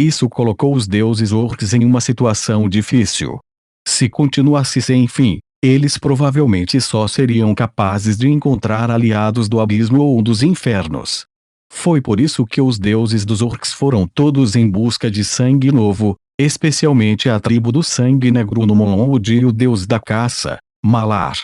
Isso colocou os deuses orcs em uma situação difícil. Se continuasse sem fim, eles provavelmente só seriam capazes de encontrar aliados do abismo ou dos infernos. Foi por isso que os deuses dos orcs foram todos em busca de sangue novo, especialmente a tribo do sangue negro no Monod e o deus da caça, Malar.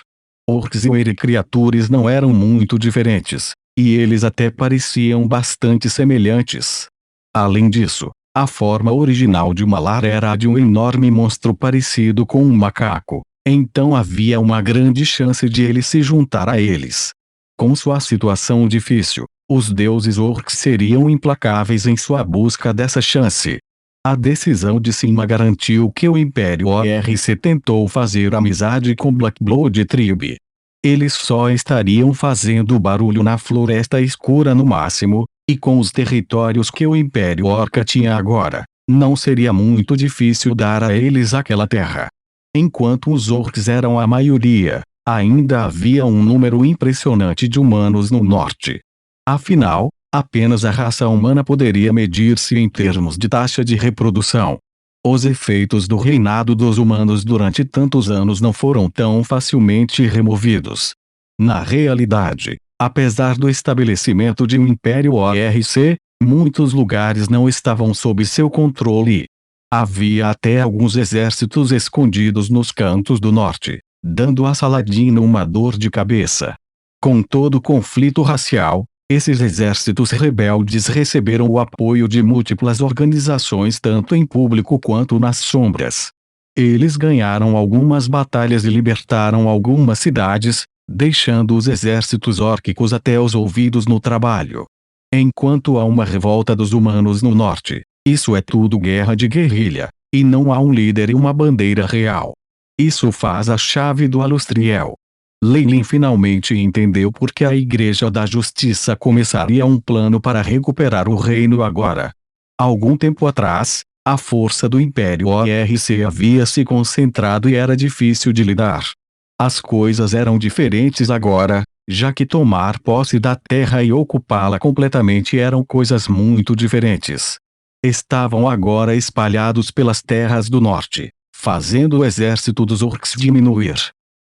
Orcs e Were criaturas não eram muito diferentes, e eles até pareciam bastante semelhantes. Além disso, a forma original de Malar era a de um enorme monstro parecido com um macaco, então havia uma grande chance de ele se juntar a eles. Com sua situação difícil, os deuses orcs seriam implacáveis em sua busca dessa chance. A decisão de cima garantiu que o Império ORC tentou fazer amizade com Black Blood Tribe. Eles só estariam fazendo barulho na Floresta Escura no máximo, e com os territórios que o Império Orca tinha agora, não seria muito difícil dar a eles aquela terra. Enquanto os orcs eram a maioria, ainda havia um número impressionante de humanos no norte. Afinal, apenas a raça humana poderia medir-se em termos de taxa de reprodução. Os efeitos do reinado dos humanos durante tantos anos não foram tão facilmente removidos. Na realidade, apesar do estabelecimento de um Império ORC, muitos lugares não estavam sob seu controle. Havia até alguns exércitos escondidos nos cantos do norte, dando a Saladino uma dor de cabeça. Com todo o conflito racial, esses exércitos rebeldes receberam o apoio de múltiplas organizações tanto em público quanto nas sombras. Eles ganharam algumas batalhas e libertaram algumas cidades, deixando os exércitos órquicos até os ouvidos no trabalho. Enquanto há uma revolta dos humanos no norte, isso é tudo guerra de guerrilha, e não há um líder e uma bandeira real. Isso faz a chave do Alustriel. Leilin finalmente entendeu por que a Igreja da Justiça começaria um plano para recuperar o reino agora. Algum tempo atrás, a força do Império ORC havia se concentrado e era difícil de lidar. As coisas eram diferentes agora, já que tomar posse da terra e ocupá-la completamente eram coisas muito diferentes. Estavam agora espalhados pelas terras do norte, fazendo o exército dos orcs diminuir.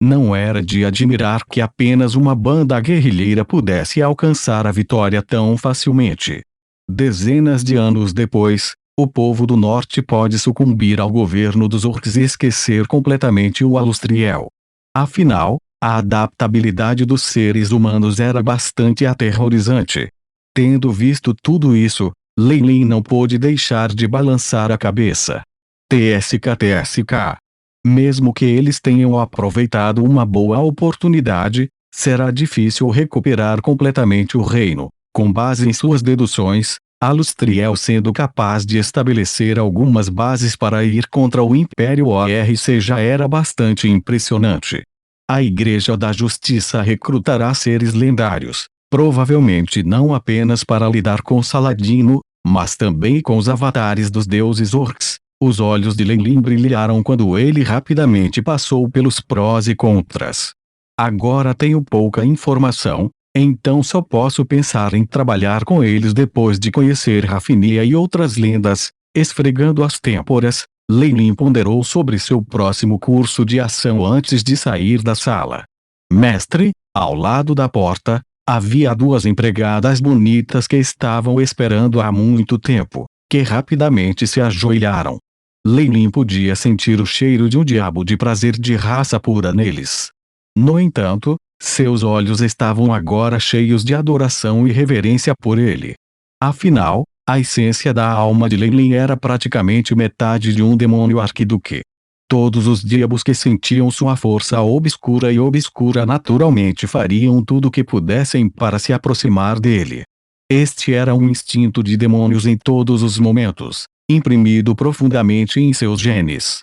Não era de admirar que apenas uma banda guerrilheira pudesse alcançar a vitória tão facilmente. Dezenas de anos depois, o povo do norte pode sucumbir ao governo dos orcs e esquecer completamente o Alustriel. Afinal, a adaptabilidade dos seres humanos era bastante aterrorizante. Tendo visto tudo isso, Leilin não pôde deixar de balançar a cabeça. TSK. Mesmo que eles tenham aproveitado uma boa oportunidade, será difícil recuperar completamente o reino. Com base em suas deduções, Alustriel sendo capaz de estabelecer algumas bases para ir contra o Império ORC já era bastante impressionante. A Igreja da Justiça recrutará seres lendários, provavelmente não apenas para lidar com Saladino, mas também com os avatares dos deuses orcs. Os olhos de Leilin brilharam quando ele rapidamente passou pelos prós e contras. Agora tenho pouca informação, então só posso pensar em trabalhar com eles depois de conhecer Rafinia e outras lendas. Esfregando as têmporas, Leilin ponderou sobre seu próximo curso de ação antes de sair da sala. Mestre, ao lado da porta, havia duas empregadas bonitas que estavam esperando há muito tempo, que rapidamente se ajoelharam. Leilin podia sentir o cheiro de um diabo de prazer de raça pura neles. No entanto, seus olhos estavam agora cheios de adoração e reverência por ele. Afinal, a essência da alma de Leilin era praticamente metade de um demônio arquiduque. Todos os diabos que sentiam sua força obscura e obscura naturalmente fariam tudo o que pudessem para se aproximar dele. Este era um instinto de demônios em todos os momentos, imprimido profundamente em seus genes.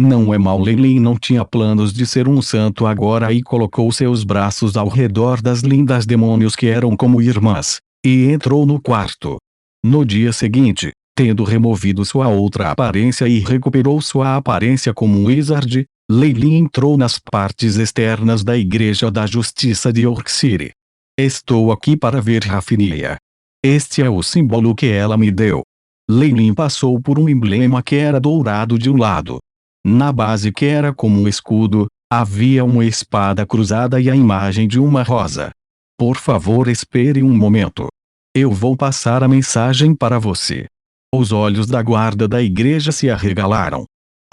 Não é mal. Leilin não tinha planos de ser um santo agora e colocou seus braços ao redor das lindas demônios que eram como irmãs, e entrou no quarto. No dia seguinte, tendo removido sua outra aparência e recuperou sua aparência como um wizard, Leilin entrou nas partes externas da Igreja da Justiça de Orc City. Estou aqui para ver Rafinia. Este é o símbolo que ela me deu. Lei passou por um emblema que era dourado de um lado. Na base, que era como um escudo, havia uma espada cruzada e a imagem de uma rosa. Por favor, espere um momento. Eu vou passar a mensagem para você. Os olhos da guarda da igreja se arregalaram.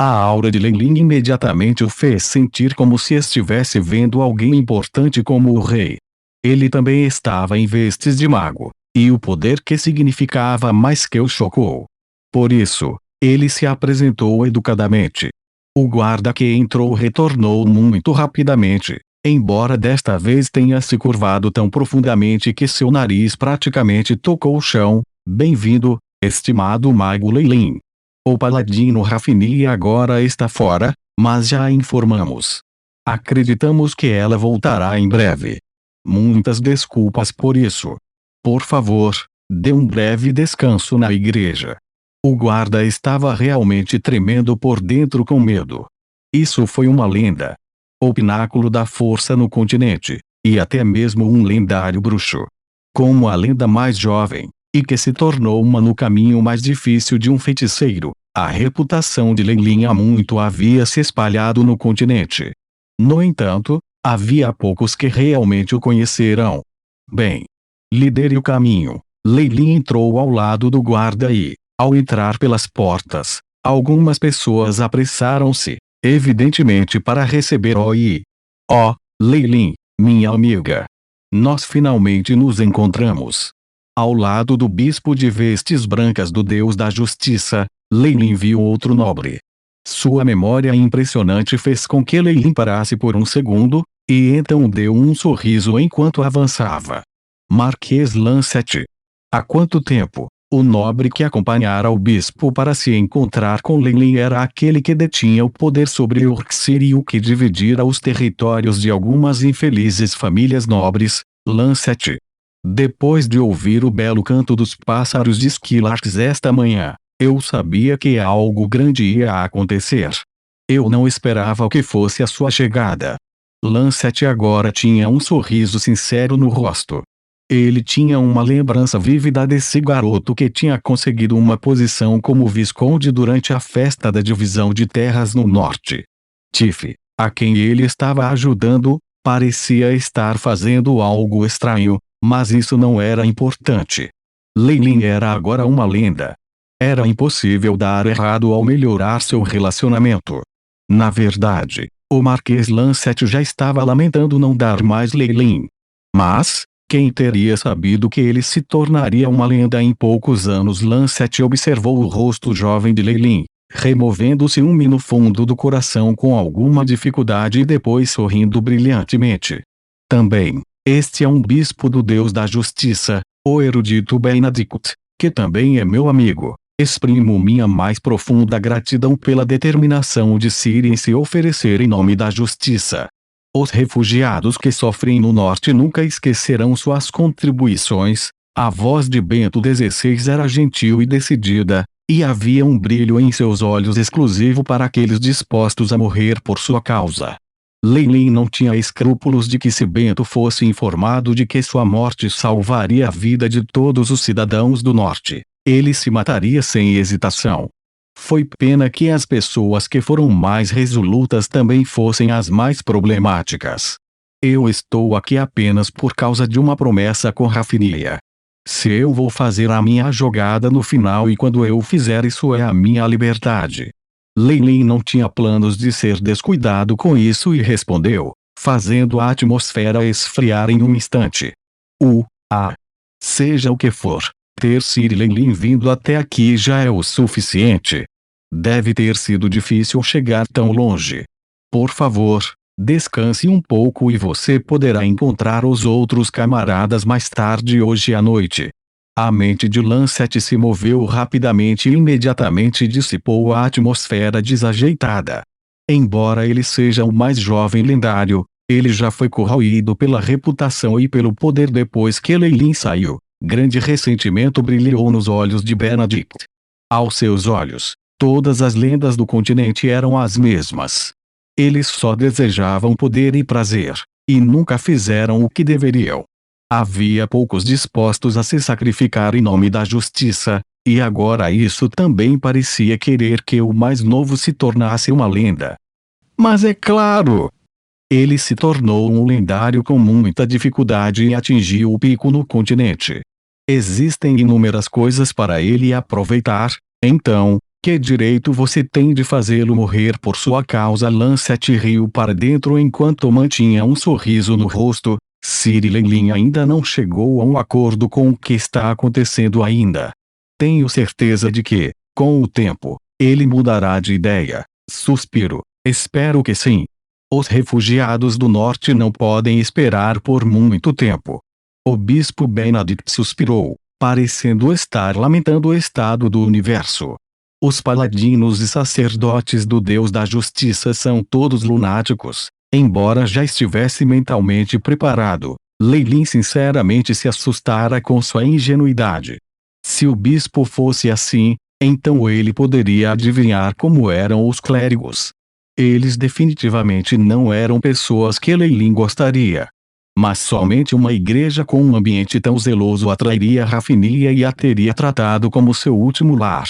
A aura de Lei imediatamente o fez sentir como se estivesse vendo alguém importante como o rei. Ele também estava em vestes de mago, e o poder que significava mais que o chocou. Por isso, ele se apresentou educadamente. O guarda que entrou retornou muito rapidamente, embora desta vez tenha se curvado tão profundamente que seu nariz praticamente tocou o chão. Bem-vindo, estimado mago Lei. O paladino Rafini agora está fora, mas já a informamos. Acreditamos que ela voltará em breve. Muitas desculpas por isso. Por favor, dê um breve descanso na igreja. O guarda estava realmente tremendo por dentro com medo. Isso foi uma lenda. O pináculo da força no continente, e até mesmo um lendário bruxo. Como a lenda mais jovem, e que se tornou uma no caminho mais difícil de um feiticeiro, a reputação de Lei há muito havia se espalhado no continente. No entanto, havia poucos que realmente o conheceram. Bem, lidere o caminho. Lei entrou ao lado do guarda e, ao entrar pelas portas, algumas pessoas apressaram-se, evidentemente para receber Oh, Lei, minha amiga. Nós finalmente nos encontramos. Ao lado do bispo de vestes brancas do Deus da Justiça, Lei viu outro nobre. Sua memória impressionante fez com que Lei parasse por um segundo, e então deu um sorriso enquanto avançava. Marquês Lancet. Há quanto tempo? O nobre que acompanhara o bispo para se encontrar com Lei era aquele que detinha o poder sobre Yorkshire e o que dividira os territórios de algumas infelizes famílias nobres, Lancet. Depois de ouvir o belo canto dos pássaros de Skylarks esta manhã, eu sabia que algo grande ia acontecer. Eu não esperava o que fosse a sua chegada. Lancet agora tinha um sorriso sincero no rosto. Ele tinha uma lembrança vívida desse garoto que tinha conseguido uma posição como visconde durante a festa da divisão de terras no norte. Tiff, a quem ele estava ajudando, parecia estar fazendo algo estranho, mas isso não era importante. Lei era agora uma lenda. Era impossível dar errado ao melhorar seu relacionamento. Na verdade, o Marquês Lancet já estava lamentando não dar mais Lei. Mas, quem teria sabido que ele se tornaria uma lenda em poucos anos? Lancet observou o rosto jovem de Lei, removendo o ciúme no fundo do coração com alguma dificuldade e depois sorrindo brilhantemente. Também, este é um bispo do Deus da Justiça, o erudito Benedict, que também é meu amigo. Exprimo minha mais profunda gratidão pela determinação de Ciri em se oferecer em nome da justiça. Os refugiados que sofrem no norte nunca esquecerão suas contribuições. A voz de Bento XVI era gentil e decidida, e havia um brilho em seus olhos exclusivo para aqueles dispostos a morrer por sua causa. Lei não tinha escrúpulos de que se Bento fosse informado de que sua morte salvaria a vida de todos os cidadãos do norte, ele se mataria sem hesitação. Foi pena que as pessoas que foram mais resolutas também fossem as mais problemáticas. Eu estou aqui apenas por causa de uma promessa com Rafinia. Se eu vou fazer a minha jogada no final e quando eu fizer isso é a minha liberdade. Lei não tinha planos de ser descuidado com isso e respondeu, fazendo a atmosfera esfriar em um instante. Seja o que for, ter Ciri Lei vindo até aqui já é o suficiente. Deve ter sido difícil chegar tão longe. Por favor, descanse um pouco e você poderá encontrar os outros camaradas mais tarde hoje à noite. A mente de Lancet se moveu rapidamente e imediatamente dissipou a atmosfera desajeitada. Embora ele seja o mais jovem lendário, ele já foi corroído pela reputação e pelo poder depois que Lei saiu. Grande ressentimento brilhou nos olhos de Benedict. Aos seus olhos, todas as lendas do continente eram as mesmas. Eles só desejavam poder e prazer, e nunca fizeram o que deveriam. Havia poucos dispostos a se sacrificar em nome da justiça, E agora isso também parecia querer que o mais novo se tornasse uma lenda. Mas é claro! Ele se tornou um lendário com muita dificuldade e atingiu o pico no continente. Existem inúmeras coisas para ele aproveitar, então, que direito você tem de fazê-lo morrer por sua causa? Lancet riu para dentro enquanto mantinha um sorriso no rosto. Ciri Lenlin ainda não chegou a um acordo com o que está acontecendo ainda. Tenho certeza de que, com o tempo, ele mudará de ideia. Suspiro. Espero que sim. Os refugiados do norte não podem esperar por muito tempo. O bispo Benedict suspirou, parecendo estar lamentando o estado do universo. Os paladinos e sacerdotes do Deus da Justiça são todos lunáticos. Embora já estivesse mentalmente preparado, Leilin sinceramente se assustara com sua ingenuidade. Se o bispo fosse assim, então ele poderia adivinhar como eram os clérigos. Eles definitivamente não eram pessoas que Leilin gostaria. Mas somente uma igreja com um ambiente tão zeloso atrairia Rafinia e a teria tratado como seu último lar.